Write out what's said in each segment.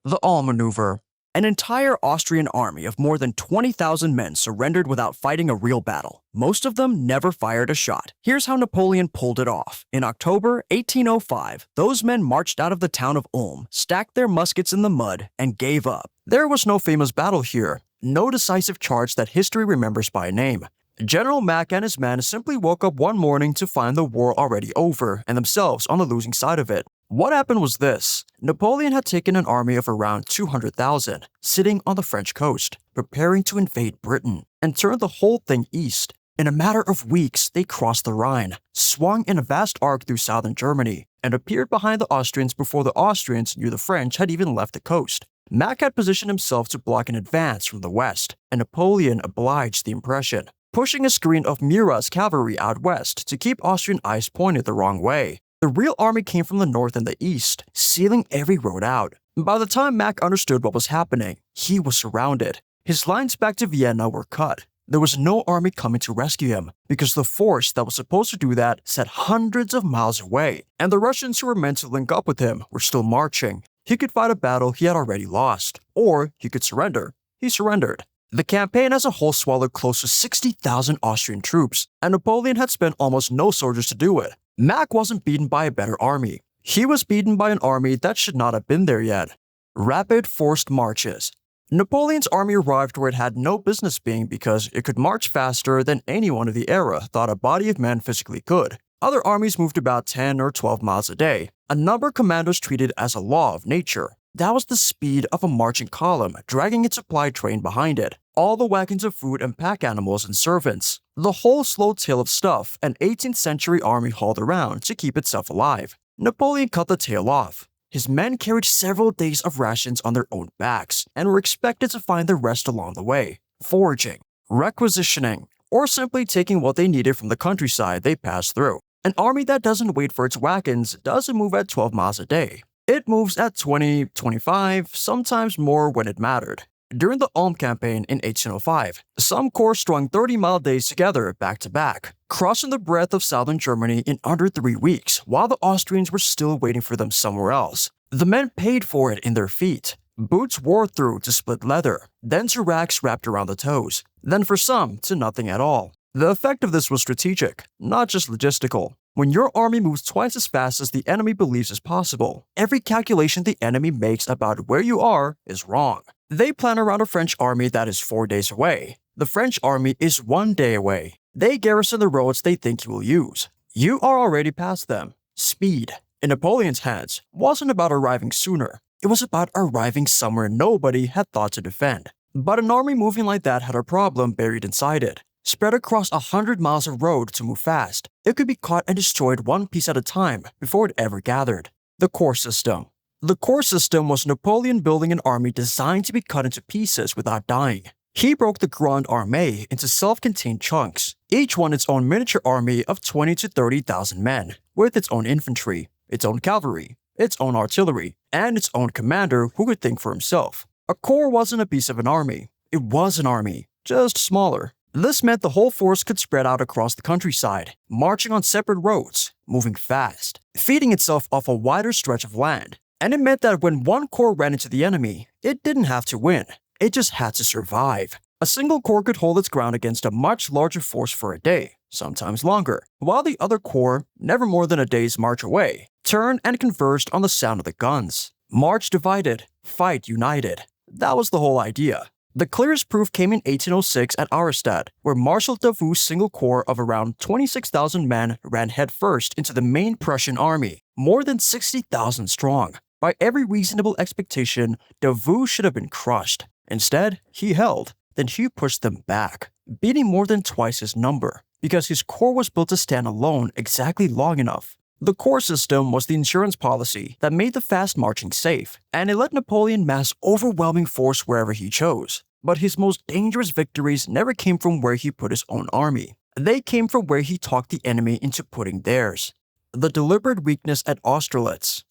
The Ulm Maneuver. An entire Austrian army of more than 20,000 men surrendered without fighting a real battle. Most of them never fired a shot. Here's how Napoleon pulled it off. In October 1805, those men marched out of the town of Ulm, stacked their muskets in the mud, and gave up. There was no famous battle here, no decisive charge that history remembers by name. General Mack and his men simply woke up one morning to find the war already over and themselves on the losing side of it. What happened was this. Napoleon had taken an army of around 200,000, sitting on the French coast, preparing to invade Britain, and turn the whole thing east. In a matter of weeks, they crossed the Rhine, swung in a vast arc through southern Germany, and appeared behind the Austrians before the Austrians knew the French had even left the coast. Mack had positioned himself to block an advance from the west, and Napoleon obliged the impression, pushing a screen of Murat's cavalry out west to keep Austrian eyes pointed the wrong way. The real army came from the north and the east, sealing every road out. By the time Mack understood what was happening, he was surrounded. His lines back to Vienna were cut. There was no army coming to rescue him, because the force that was supposed to do that sat hundreds of miles away, and the Russians who were meant to link up with him were still marching. He could fight a battle he had already lost, or he could surrender. He surrendered. The campaign as a whole swallowed close to 60,000 Austrian troops, and Napoleon had spent almost no soldiers to do it. Mack wasn't beaten by a better army. He was beaten by an army that should not have been there yet. Rapid forced marches. Napoleon's army arrived where it had no business being because it could march faster than anyone of the era thought a body of men physically could. Other armies moved about 10 or 12 miles a day, a number commandos treated as a law of nature. That was the speed of a marching column dragging its supply train behind it, all the wagons of food and pack animals and servants. The whole slow tale of stuff an 18th century army hauled around to keep itself alive. Napoleon cut the tail off. His men carried several days of rations on their own backs and were expected to find the rest along the way, foraging, requisitioning, or simply taking what they needed from the countryside they passed through. An army that doesn't wait for its wagons doesn't move at 12 miles a day. It moves at 20, 25, sometimes more when it mattered. During the Ulm campaign in 1805, some corps strung 30-mile days together back to back, crossing the breadth of southern Germany in under 3 weeks, while the Austrians were still waiting for them somewhere else. The men paid for it in their feet. Boots wore through to split leather, then to rags wrapped around the toes, then for some to nothing at all. The effect of this was strategic, not just logistical. When your army moves twice as fast as the enemy believes is possible, every calculation the enemy makes about where you are is wrong. They plan around a French army that is 4 days away. The French army is 1 day away. They garrison the roads they think you will use. You are already past them. Speed, in Napoleon's hands, wasn't about arriving sooner. It was about arriving somewhere nobody had thought to defend. But an army moving like that had a problem buried inside it. Spread across 100 miles of road to move fast, it could be caught and destroyed one piece at a time before it ever gathered. The Corps System. The Corps System was Napoleon building an army designed to be cut into pieces without dying. He broke the Grande Armée into self-contained chunks, each one its own miniature army of 20 to 30,000 men, with its own infantry, its own cavalry, its own artillery, and its own commander who could think for himself. A corps wasn't a piece of an army. It was an army, just smaller. This meant the whole force could spread out across the countryside, marching on separate roads, moving fast, feeding itself off a wider stretch of land. And it meant that when one corps ran into the enemy, it didn't have to win. It just had to survive. A single corps could hold its ground against a much larger force for a day, sometimes longer, while the other corps, never more than a day's march away, turned and converged on the sound of the guns. March divided, fight united. That was the whole idea. The clearest proof came in 1806 at Austerlitz, where Marshal Davout's single corps of around 26,000 men ran headfirst into the main Prussian army, more than 60,000 strong. By every reasonable expectation, Davout should have been crushed. Instead, he held. Then he pushed them back, beating more than twice his number, because his corps was built to stand alone exactly long enough. The Corps System was the insurance policy that made the fast marching safe, and it let Napoleon mass overwhelming force wherever he chose. But his most dangerous victories never came from where he put his own army. They came from where he talked the enemy into putting theirs. The deliberate weakness at Austerlitz.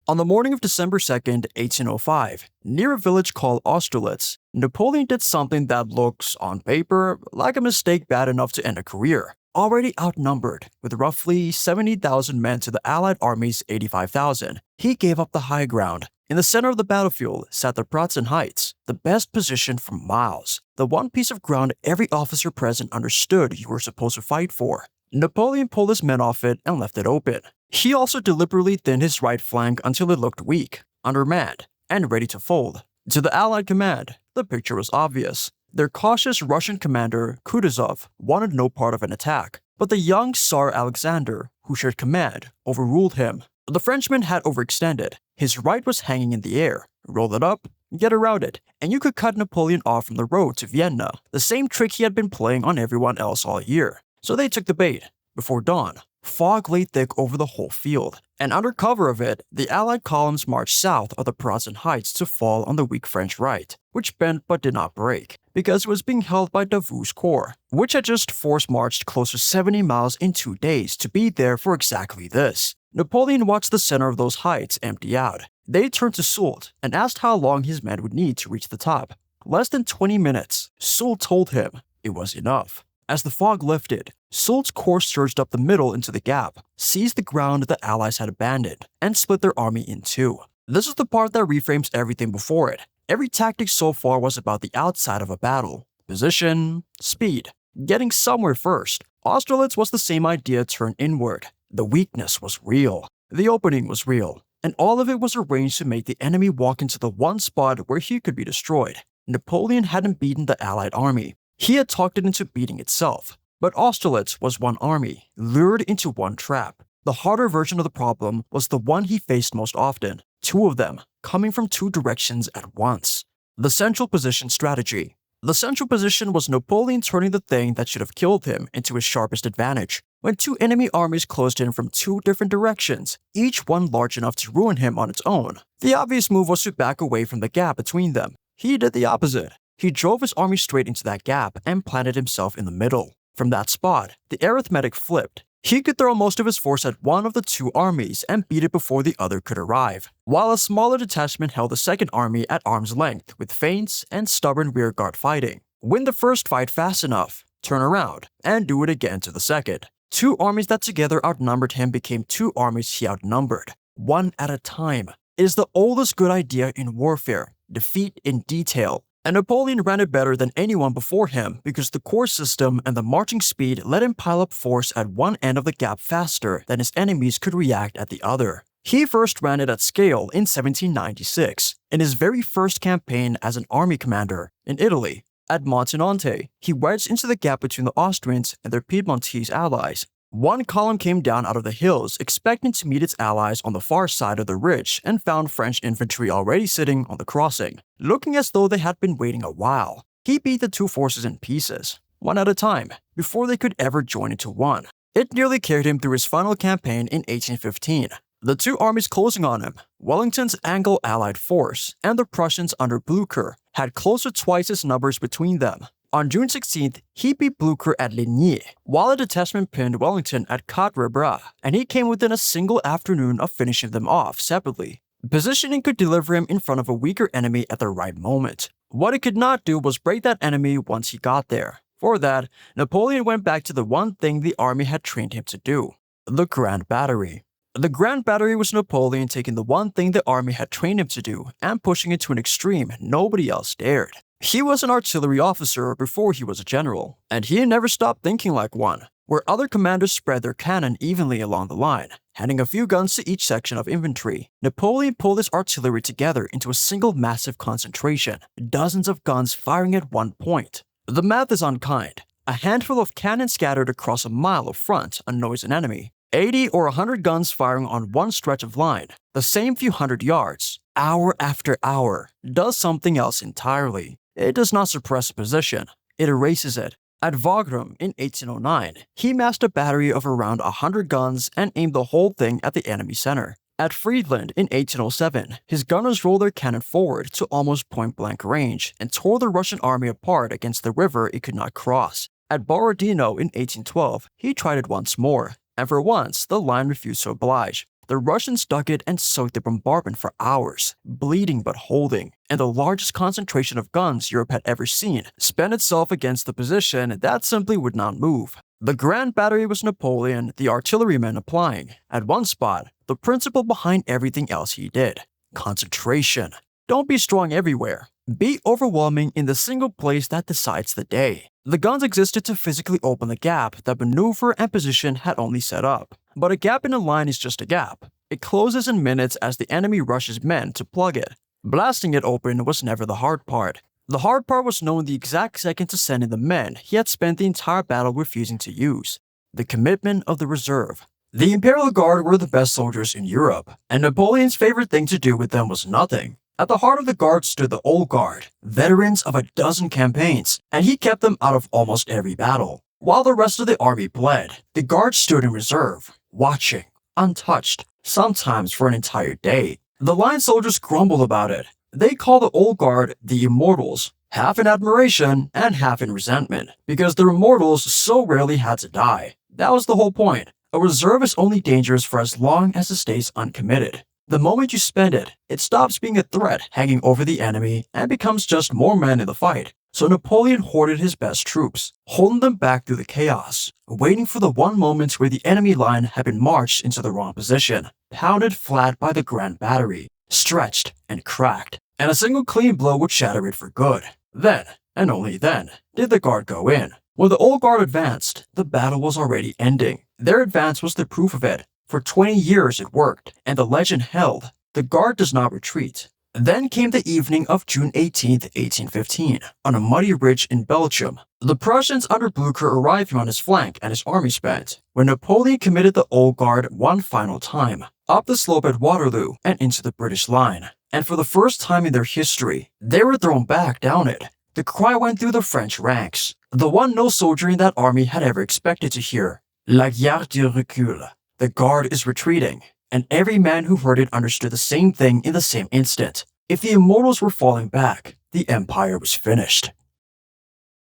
On the morning of December 2nd, 1805, near a village called Austerlitz, Napoleon did something that looks, on paper, like a mistake bad enough to end a career. Already outnumbered, with roughly 70,000 men to the Allied army's 85,000, he gave up the high ground. In the center of the battlefield sat the Pratzen Heights, the best position for miles, the one piece of ground every officer present understood you were supposed to fight for. Napoleon pulled his men off it and left it open. He also deliberately thinned his right flank until it looked weak, undermanned, and ready to fold. To the Allied command, the picture was obvious. Their cautious Russian commander, Kutuzov, wanted no part of an attack, but the young Tsar Alexander, who shared command, overruled him. The Frenchman had overextended. His right was hanging in the air. Roll it up, get around it, and you could cut Napoleon off from the road to Vienna, the same trick he had been playing on everyone else all year. So they took the bait. Before dawn, fog lay thick over the whole field, and under cover of it, the Allied columns marched south of the Pratzen Heights to fall on the weak French right, which bent but did not break, because it was being held by Davout's corps, which had just force-marched close to 70 miles in 2 days to be there for exactly this. Napoleon watched the center of those heights empty out. They turned to Soult and asked how long his men would need to reach the top. Less than 20 minutes, Soult told him it was enough. As the fog lifted, Soult's corps surged up the middle into the gap, seized the ground the Allies had abandoned, and split their army in two. This is the part that reframes everything before it. Every tactic so far was about the outside of a battle. Position, speed, getting somewhere first. Austerlitz was the same idea turned inward. The weakness was real. The opening was real. And all of it was arranged to make the enemy walk into the one spot where he could be destroyed. Napoleon hadn't beaten the Allied army. He had talked it into beating itself. But Austerlitz was one army, lured into one trap. The harder version of the problem was the one he faced most often. 2 of them, coming from 2 directions at once. The central position strategy. The central position was Napoleon turning the thing that should have killed him into his sharpest advantage. When 2 enemy armies closed in from 2 different directions, each one large enough to ruin him on its own, the obvious move was to back away from the gap between them. He did the opposite. He drove his army straight into that gap and planted himself in the middle. From that spot, the arithmetic flipped. He could throw most of his force at one of the 2 armies and beat it before the other could arrive, while a smaller detachment held the second army at arm's length with feints and stubborn rearguard fighting. Win the first fight fast enough, turn around, and do it again to the second. 2 armies that together outnumbered him became 2 armies he outnumbered, one at a time. It is the oldest good idea in warfare, defeat in detail. And Napoleon ran it better than anyone before him because the corps system and the marching speed let him pile up force at one end of the gap faster than his enemies could react at the other. He first ran it at scale in 1796, in his very first campaign as an army commander in Italy. At Montinante, he wedged into the gap between the Austrians and their Piedmontese allies. One column came down out of the hills expecting to meet its allies on the far side of the ridge and found French infantry already sitting on the crossing, looking as though they had been waiting a while. He beat the 2 forces in pieces, one at a time, before they could ever join into one. It nearly carried him through his final campaign in 1815. The 2 armies closing on him, Wellington's Anglo-Allied force and the Prussians under Blücher, had close to twice its numbers between them. On June 16th, he beat Blücher at Ligny, while a detachment pinned Wellington at Quatre Bras, and he came within a single afternoon of finishing them off separately. Positioning could deliver him in front of a weaker enemy at the right moment. What it could not do was break that enemy once he got there. For that, Napoleon went back to the one thing the army had trained him to do: the Grand Battery. The Grand Battery was Napoleon taking the one thing the army had trained him to do and pushing it to an extreme nobody else dared. He was an artillery officer before he was a general, and he never stopped thinking like one. Where other commanders spread their cannon evenly along the line, handing a few guns to each section of infantry, Napoleon pulled his artillery together into a single massive concentration, dozens of guns firing at one point. The math is unkind. A handful of cannon scattered across a mile of front annoys an enemy. 80 or 100 guns firing on one stretch of line, the same few hundred yards, hour after hour, does something else entirely. It does not suppress a position, it erases it. At Wagram in 1809, he massed a battery of around 100 guns and aimed the whole thing at the enemy center. At Friedland in 1807, his gunners rolled their cannon forward to almost point-blank range and tore the Russian army apart against the river it could not cross. At Borodino in 1812, he tried it once more, and for once, the line refused to oblige. The Russians dug it and soaked the bombardment for hours, bleeding but holding, and the largest concentration of guns Europe had ever seen spent itself against the position that simply would not move. The Grand Battery was Napoleon, the artillerymen applying, at one spot, the principle behind everything else he did: concentration. Don't be strong everywhere. Be overwhelming in the single place that decides the day. The guns existed to physically open the gap that maneuver and position had only set up. But a gap in a line is just a gap. It closes in minutes as the enemy rushes men to plug it. Blasting it open was never the hard part. The hard part was knowing the exact second to send in the men he had spent the entire battle refusing to use. The commitment of the reserve. The Imperial Guard were the best soldiers in Europe, and Napoleon's favorite thing to do with them was nothing. At the heart of the Guard stood the Old Guard, veterans of a dozen campaigns, and he kept them out of almost every battle. While the rest of the army bled, the Guard stood in reserve, watching, untouched, sometimes for an entire day. The line soldiers grumbled about it. They call the Old Guard the Immortals, half in admiration and half in resentment, because the Immortals so rarely had to die. That was the whole point. A reserve is only dangerous for as long as it stays uncommitted. The moment you spend it, it stops being a threat hanging over the enemy and becomes just more men in the fight. So Napoleon hoarded his best troops, holding them back through the chaos, waiting for the one moment where the enemy line had been marched into the wrong position, pounded flat by the Grand Battery, stretched and cracked, and a single clean blow would shatter it for good. Then, and only then, did the Guard go in. When the Old Guard advanced, the battle was already ending. Their advance was the proof of it. For 20 years it worked, and the legend held. The Guard does not retreat. Then came the evening of June 18, 1815, on a muddy ridge in Belgium. The Prussians under Blucher arriving on his flank and his army spent, when Napoleon committed the Old Guard one final time, up the slope at Waterloo and into the British line. And for the first time in their history, they were thrown back down it. The cry went through the French ranks, the one no soldier in that army had ever expected to hear. La garde du recul. The Guard is retreating, and every man who heard it understood the same thing in the same instant. If the Immortals were falling back, the Empire was finished.